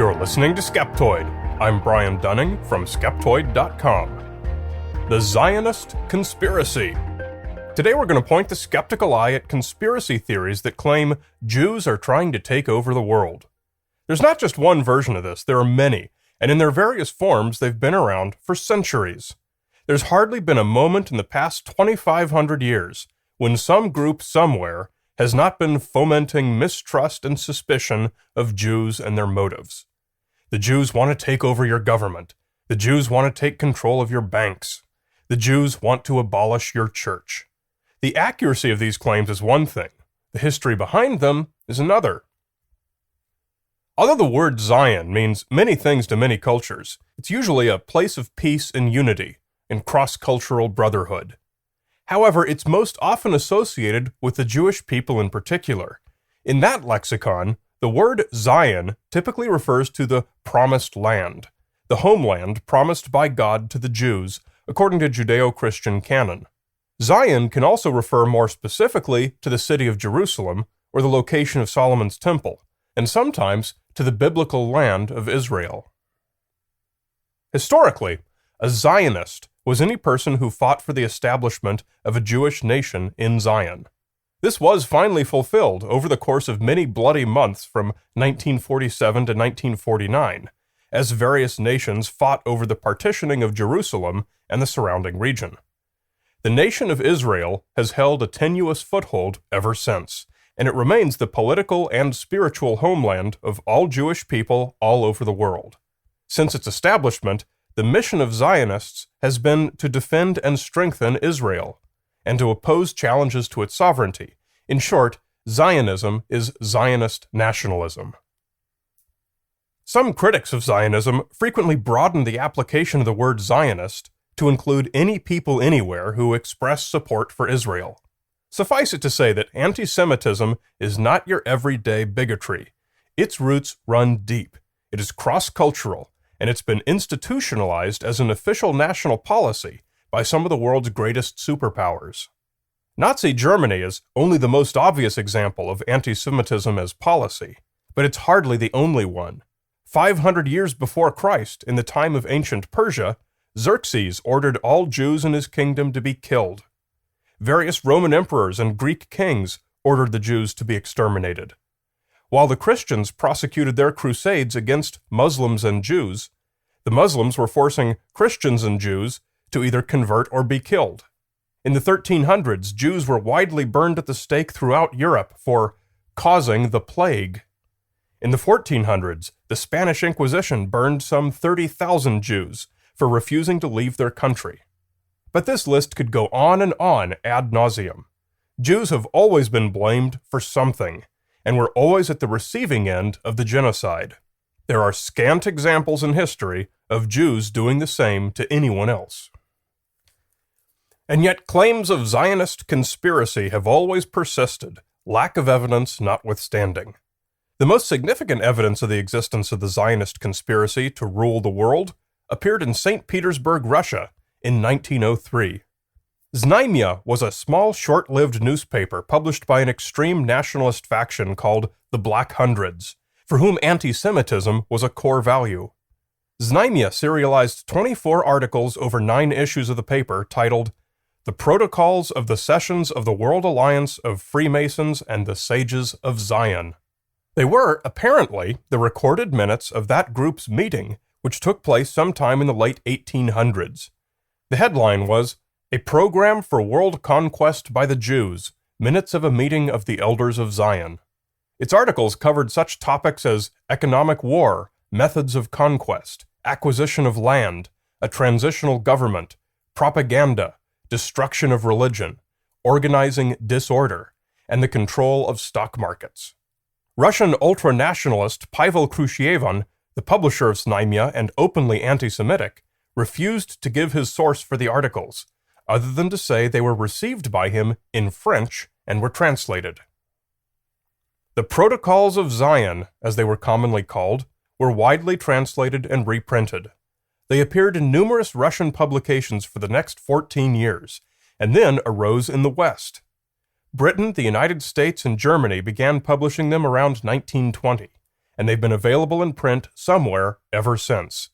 You're listening to Skeptoid. I'm Brian Dunning from Skeptoid.com. The Zionist Conspiracy. Today we're going to point the skeptical eye at conspiracy theories that claim Jews are trying to take over the world. There's not just one version of this, there are many, and in their various forms they've been around for centuries. There's hardly been a moment in the past 2,500 years when some group somewhere has not been fomenting mistrust and suspicion of Jews and their motives. The Jews want to take over your government. The Jews want to take control of your banks. The Jews want to abolish your church. The accuracy of these claims is one thing. The history behind them is another. Although the word Zion means many things to many cultures, it's usually a place of peace and unity and cross-cultural brotherhood. However, it's most often associated with the Jewish people in particular. In that lexicon, the word Zion typically refers to the promised land, the homeland promised by God to the Jews, according to Judeo-Christian canon. Zion can also refer more specifically to the city of Jerusalem or the location of Solomon's temple, and sometimes to the biblical land of Israel. Historically, a Zionist was any person who fought for the establishment of a Jewish nation in Zion. This was finally fulfilled over the course of many bloody months from 1947 to 1949, as various nations fought over the partitioning of Jerusalem and the surrounding region. The nation of Israel has held a tenuous foothold ever since, and it remains the political and spiritual homeland of all Jewish people all over the world. Since its establishment, the mission of Zionists has been to defend and strengthen Israel, and to oppose challenges to its sovereignty. In short, Zionism is Zionist nationalism. Some critics of Zionism frequently broaden the application of the word Zionist to include any people anywhere who express support for Israel. Suffice it to say that anti-Semitism is not your everyday bigotry. Its roots run deep. It is cross-cultural, and it's been institutionalized as an official national policy by some of the world's greatest superpowers. Nazi Germany is only the most obvious example of anti-Semitism as policy, but it's hardly the only one. 500 years before Christ, in the time of ancient Persia, Xerxes ordered all Jews in his kingdom to be killed. Various Roman emperors and Greek kings ordered the Jews to be exterminated. While the Christians prosecuted their crusades against Muslims and Jews, the Muslims were forcing Christians and Jews to either convert or be killed. In the 1300s, Jews were widely burned at the stake throughout Europe for causing the plague. In the 1400s, the Spanish Inquisition burned some 30,000 Jews for refusing to leave their country. But this list could go on and on ad nauseum. Jews have always been blamed for something, and were always at the receiving end of the genocide. There are scant examples in history of Jews doing the same to anyone else. And yet claims of Zionist conspiracy have always persisted, lack of evidence notwithstanding. The most significant evidence of the existence of the Zionist conspiracy to rule the world appeared in St. Petersburg, Russia, in 1903. Znamya was a small, short-lived newspaper published by an extreme nationalist faction called the Black Hundreds, for whom anti-Semitism was a core value. Znamya serialized 24 articles over 9 issues of the paper titled The Protocols of the Sessions of the World Alliance of Freemasons and the Sages of Zion. They were, apparently, the recorded minutes of that group's meeting, which took place sometime in the late 1800s. The headline was, A Program for World Conquest by the Jews, Minutes of a Meeting of the Elders of Zion. Its articles covered such topics as economic war, methods of conquest, acquisition of land, a transitional government, propaganda, destruction of religion, organizing disorder, and the control of stock markets. Russian ultranationalist Pavel Khrushchev, the publisher of Znamya and openly anti-Semitic, refused to give his source for the articles, other than to say they were received by him in French and were translated. The Protocols of Zion, as they were commonly called, were widely translated and reprinted. They appeared in numerous Russian publications for the next 14 years, and then arose in the West. Britain, the United States, and Germany began publishing them around 1920, and they've been available in print somewhere ever since.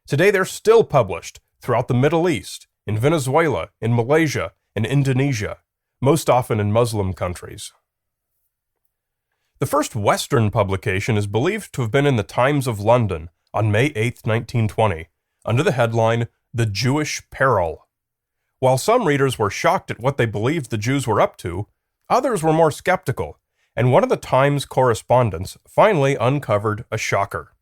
Today they're still published throughout the Middle East, in Venezuela, in Malaysia, and Indonesia, most often in Muslim countries. The first Western publication is believed to have been in the Times of London on May 8, 1920, under the headline, The Jewish Peril. While some readers were shocked at what they believed the Jews were up to, others were more skeptical, and one of the Times correspondents finally uncovered a shocker.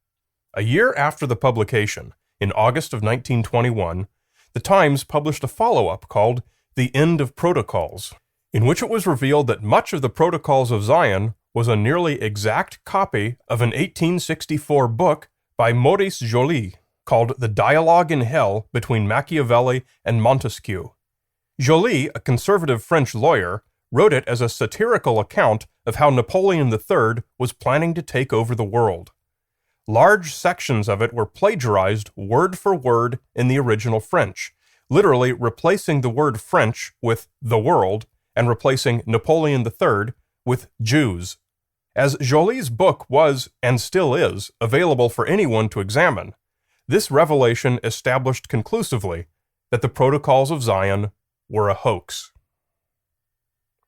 A year after the publication, in August of 1921, the Times published a follow-up called The End of Protocols, in which it was revealed that much of the Protocols of Zion was a nearly exact copy of an 1864 book by Maurice Joly called The Dialogue in Hell Between Machiavelli and Montesquieu. Joly, a conservative French lawyer, wrote it as a satirical account of how Napoleon III was planning to take over the world. Large sections of it were plagiarized word for word in the original French, literally replacing the word French with the world and replacing Napoleon III with Jews. As Joly's book was, and still is, available for anyone to examine, this revelation established conclusively that the Protocols of Zion were a hoax.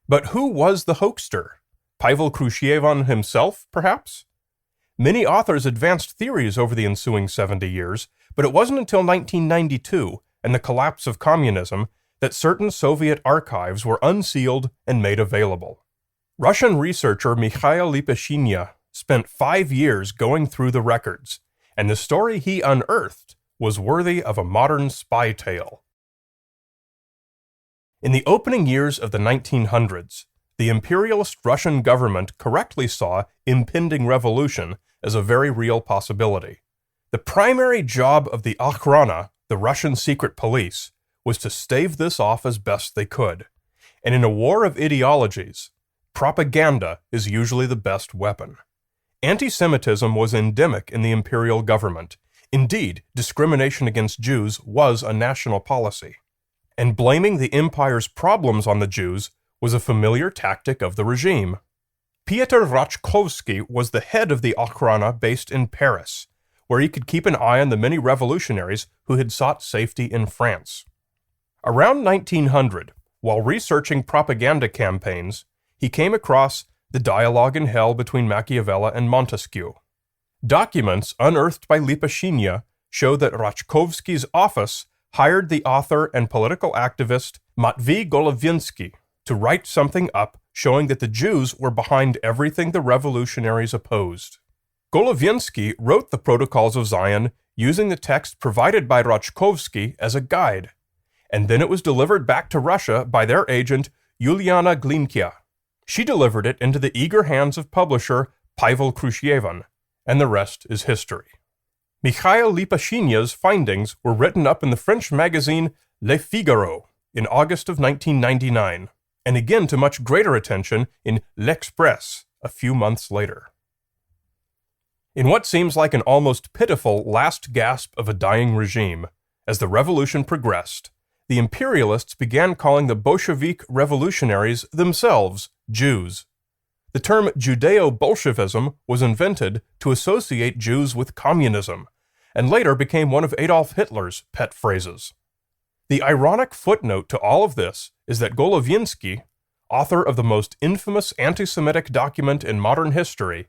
But who was the hoaxer? Pavel Khrushchev himself, perhaps? Many authors advanced theories over the ensuing 70 years, but it wasn't until 1992 and the collapse of communism that certain Soviet archives were unsealed and made available. Russian researcher Mikhail Lipashinya spent 5 years going through the records, and the story he unearthed was worthy of a modern spy tale. In the opening years of the 1900s, the imperialist Russian government correctly saw impending revolution as a very real possibility. The primary job of the Okhrana, the Russian secret police, was to stave this off as best they could. And in a war of ideologies, propaganda is usually the best weapon. Anti-Semitism was endemic in the imperial government. Indeed, discrimination against Jews was a national policy. And blaming the empire's problems on the Jews was a familiar tactic of the regime. Piotr Rachkovsky was the head of the Okhrana based in Paris, where he could keep an eye on the many revolutionaries who had sought safety in France. Around 1900, while researching propaganda campaigns, he came across The Dialogue in Hell Between Machiavelli and Montesquieu. Documents unearthed by Lipashinya show that Rachkovsky's office hired the author and political activist Matvei Golovinsky to write something up showing that the Jews were behind everything the revolutionaries opposed. Golovinsky wrote the Protocols of Zion using the text provided by Rachkovsky as a guide, and then it was delivered back to Russia by their agent Yuliana Glinka. She delivered it into the eager hands of publisher Pavel Khrushchev, and the rest is history. Mikhail Lipashinya's findings were written up in the French magazine Le Figaro in August of 1999, and again to much greater attention in L'Express a few months later. In what seems like an almost pitiful last gasp of a dying regime, as the revolution progressed, the imperialists began calling the Bolshevik revolutionaries themselves Jews. The term Judeo-Bolshevism was invented to associate Jews with communism, and later became one of Adolf Hitler's pet phrases. The ironic footnote to all of this is that Golovinsky, author of the most infamous anti-Semitic document in modern history,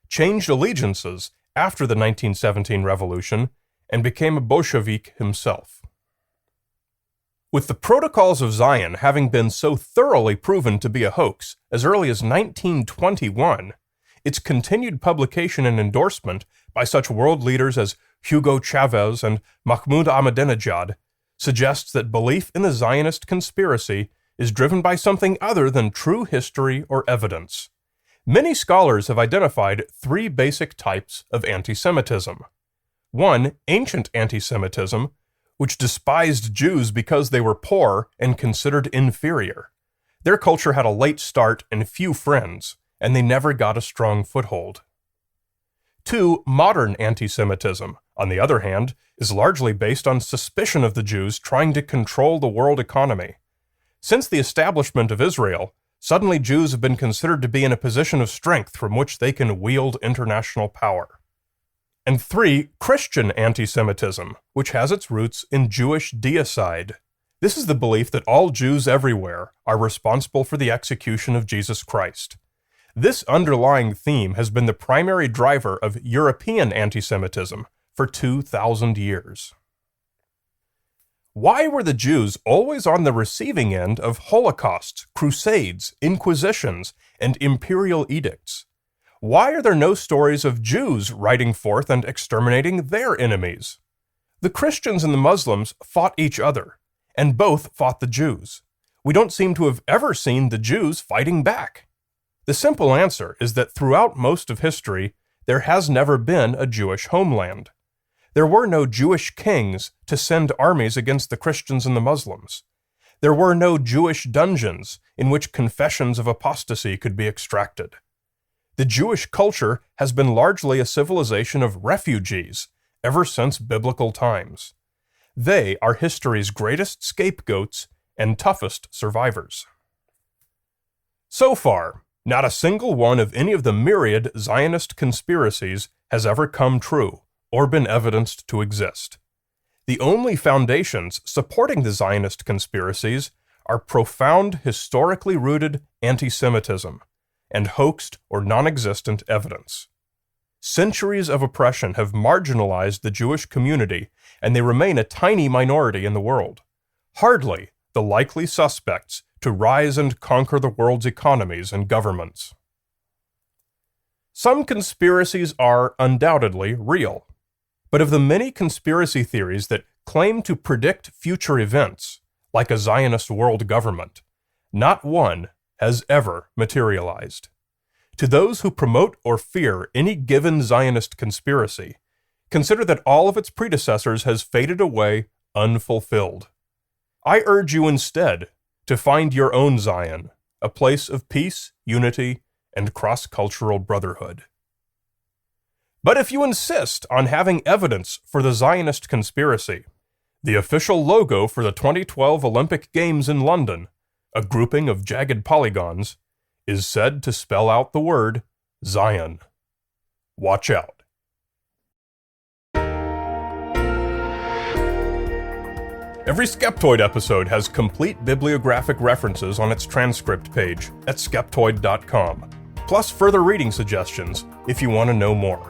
changed allegiances after the 1917 revolution and became a Bolshevik himself. With the Protocols of Zion having been so thoroughly proven to be a hoax as early as 1921, its continued publication and endorsement by such world leaders as Hugo Chavez and Mahmoud Ahmadinejad suggests that belief in the Zionist conspiracy is driven by something other than true history or evidence. Many scholars have identified 3 basic types of anti-Semitism. 1, ancient anti-Semitism, which despised Jews because they were poor and considered inferior. Their culture had a late start and few friends, and they never got a strong foothold. 2, modern anti-Semitism, on the other hand, is largely based on suspicion of the Jews trying to control the world economy. Since the establishment of Israel, suddenly Jews have been considered to be in a position of strength from which they can wield international power. And 3, Christian anti-Semitism, which has its roots in Jewish deicide. This is the belief that all Jews everywhere are responsible for the execution of Jesus Christ. This underlying theme has been the primary driver of European anti-Semitism for 2,000 years. Why were the Jews always on the receiving end of holocausts, crusades, inquisitions, and imperial edicts? Why are there no stories of Jews riding forth and exterminating their enemies? The Christians and the Muslims fought each other, and both fought the Jews. We don't seem to have ever seen the Jews fighting back. The simple answer is that throughout most of history, there has never been a Jewish homeland. There were no Jewish kings to send armies against the Christians and the Muslims. There were no Jewish dungeons in which confessions of apostasy could be extracted. The Jewish culture has been largely a civilization of refugees ever since biblical times. They are history's greatest scapegoats and toughest survivors. So far, not a single one of any of the myriad Zionist conspiracies has ever come true or been evidenced to exist. The only foundations supporting the Zionist conspiracies are profound, historically rooted anti-Semitism and hoaxed or non-existent evidence. Centuries of oppression have marginalized the Jewish community, and they remain a tiny minority in the world, hardly the likely suspects to rise and conquer the world's economies and governments. Some conspiracies are undoubtedly real, but of the many conspiracy theories that claim to predict future events, like a Zionist world government, not one has ever materialized. To those who promote or fear any given Zionist conspiracy, consider that all of its predecessors has faded away unfulfilled. I urge you instead to find your own Zion, a place of peace, unity, and cross-cultural brotherhood. But if you insist on having evidence for the Zionist conspiracy, the official logo for the 2012 Olympic Games in London, a grouping of jagged polygons, is said to spell out the word Zion. Watch out. Every Skeptoid episode has complete bibliographic references on its transcript page at Skeptoid.com, plus further reading suggestions if you want to know more.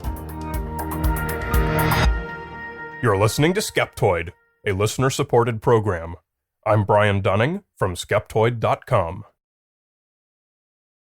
You're listening to Skeptoid, a listener-supported program. I'm Brian Dunning from Skeptoid.com.